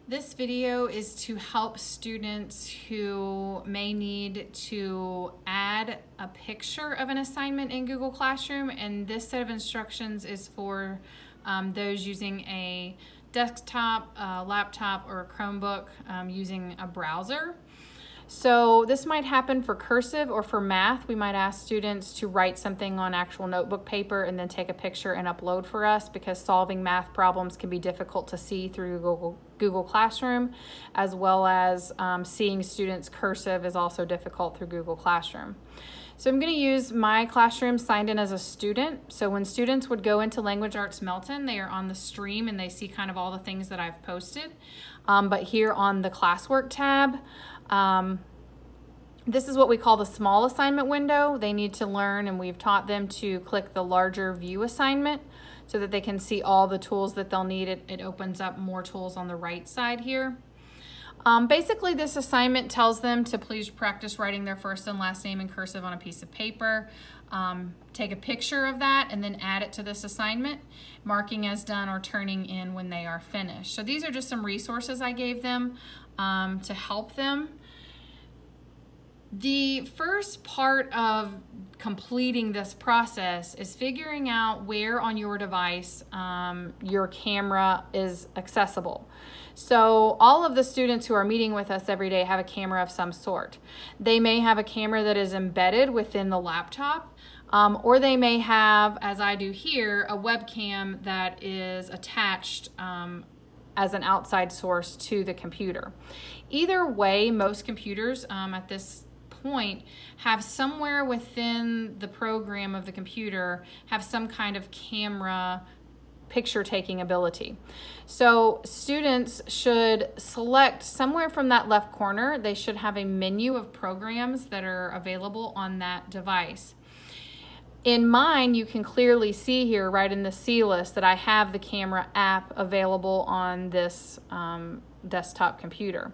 This video is to help students who may need to add a picture of an assignment in Google Classroom, and this set of instructions is for those using a desktop, a laptop, or a Chromebook using a browser. So this might happen for cursive or for math. We might ask students to write something on actual notebook paper and then take a picture and upload for us, because solving math problems can be difficult to see through Google Classroom, as well as seeing students' cursive is also difficult through Google Classroom. So I'm going to use my classroom signed in as a student. So when students would go into Language Arts Melton, they are on the stream and they see kind of all the things that I've posted. But here on the classwork tab, this is what we call the small assignment window. They need to learn, and we've taught them to click the larger view assignment so that they can see all the tools that they'll need. It opens up more tools on the right side here. Basically, this assignment tells them to please practice writing their first and last name in cursive on a piece of paper. Take a picture of that and then add it to this assignment, marking as done or turning in when they are finished. So these are just some resources I gave them to help them. The first part of completing this process is figuring out where on your device your camera is accessible. So all of the students who are meeting with us every day have a camera of some sort. They may have a camera that is embedded within the laptop, or they may have, as I do here, a webcam that is attached as an outside source to the computer. Either way, most computers at this point have somewhere within the program of the computer have some kind of camera picture taking ability. So students should select somewhere from that left corner. They should have a menu of programs that are available on that device. In mine, you can clearly see here right in the C list that I have the camera app available on this desktop computer.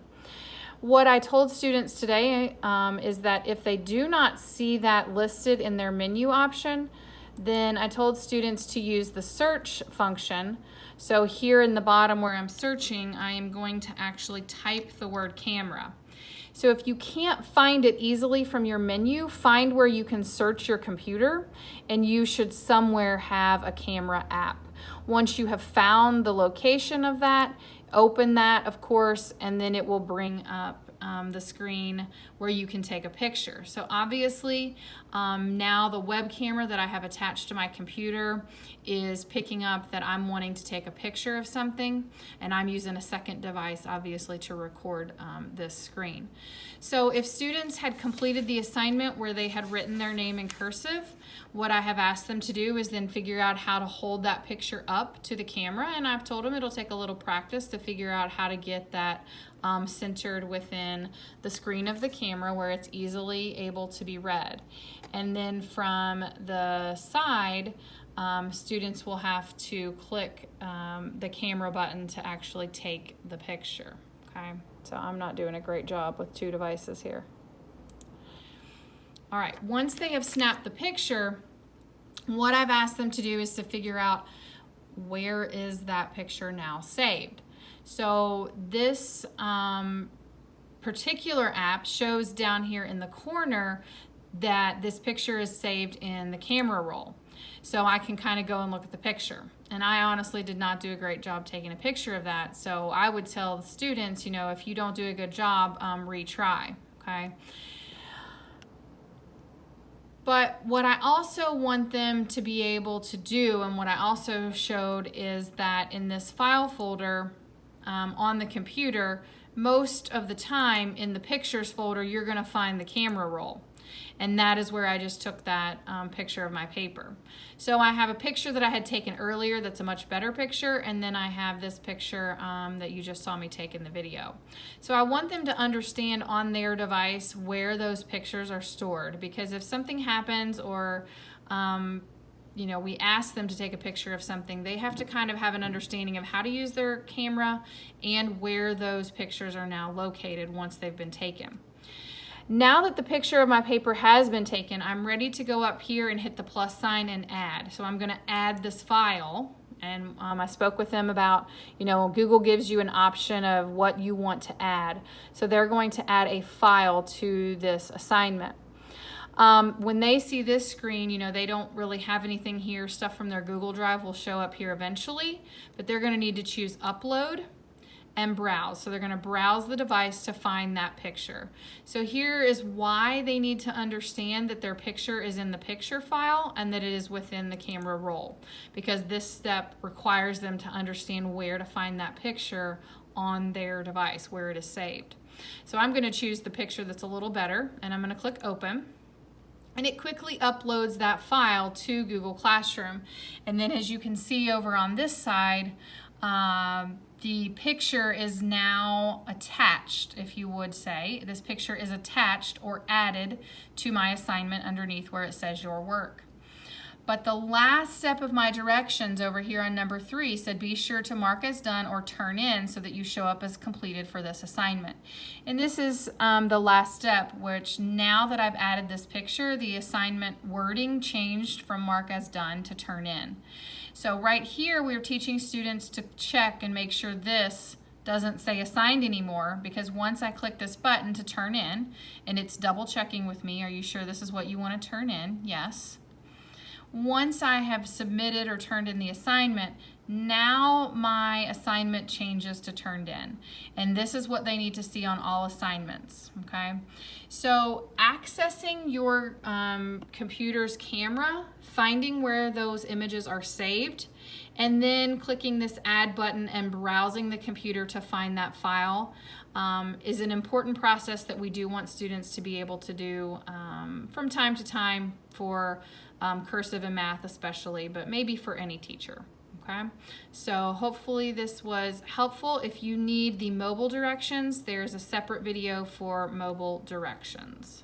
What I told students today is that if they do not see that listed in their menu option, then I told students to use the search function. So here in the bottom where I'm searching, I am going to actually type the word camera. So if you can't find it easily from your menu, find where you can search your computer, and you should somewhere have a camera app. Once you have found the location of that, open that, of course, and then it will bring up the screen where you can take a picture. So obviously now the web camera that I have attached to my computer is picking up that I'm wanting to take a picture of something, and I'm using a second device obviously to record this screen. So if students had completed the assignment where they had written their name in cursive, what I have asked them to do is then figure out how to hold that picture up to the camera, and I've told them it'll take a little practice to figure out how to get that centered within the screen of the camera where it's easily able to be read. And then from the side, students will have to click the camera button to actually take the picture. Okay, so I'm not doing a great job with two devices here. All right, once they have snapped the picture, what I've asked them to do is to figure out where is that picture now saved. So this particular app shows down here in the corner that this picture is saved in the camera roll. So I can kind of go and look at the picture. And I honestly did not do a great job taking a picture of that. So I would tell the students, you know, if you don't do a good job, retry, okay? But what I also want them to be able to do, and what I also showed, is that in this file folder on the computer, most of the time in the pictures folder, you're going to find the camera roll. And that is where I just took that picture of my paper. So I have a picture that I had taken earlier that's a much better picture, and then I have this picture that you just saw me take in the video. So I want them to understand on their device where those pictures are stored, because if something happens or you know, we ask them to take a picture of something, they have to kind of have an understanding of how to use their camera and where those pictures are now located once they've been taken. Now that the picture of my paper has been taken, I'm ready to go up here and hit the plus sign and add. So I'm going to add this file And I spoke with them about, Google gives you an option of what you want to add. So they're going to add a file to this assignment. When they see this screen, they don't really have anything here. Stuff from their Google Drive will show up here eventually, but they're going to need to choose Upload and Browse. So they're going to browse the device to find that picture. So here is why they need to understand that their picture is in the picture file and that it is within the camera roll, because this step requires them to understand where to find that picture on their device, where it is saved. So I'm going to choose the picture that's a little better, and I'm going to click Open. And it quickly uploads that file to Google Classroom. And then as you can see over on this side, the picture is now attached, if you would say. This picture is attached or added to my assignment underneath where it says your work. But the last step of my directions over here on number 3 said be sure to mark as done or turn in so that you show up as completed for this assignment. And this is the last step, which now that I've added this picture, the assignment wording changed from mark as done to turn in. So right here we're teaching students to check and make sure this doesn't say assigned anymore, because once I click this button to turn in, and it's double checking with me, are you sure this is what you want to turn in? Yes. Once I have submitted or turned in the assignment, now my assignment changes to turned in. And this is what they need to see on all assignments, okay? So accessing your computer's camera, finding where those images are saved, and then clicking this add button and browsing the computer to find that file is an important process that we do want students to be able to do from time to time for cursive and math especially, but maybe for any teacher. Okay, so hopefully this was helpful. If you need the mobile directions, there's a separate video for mobile directions.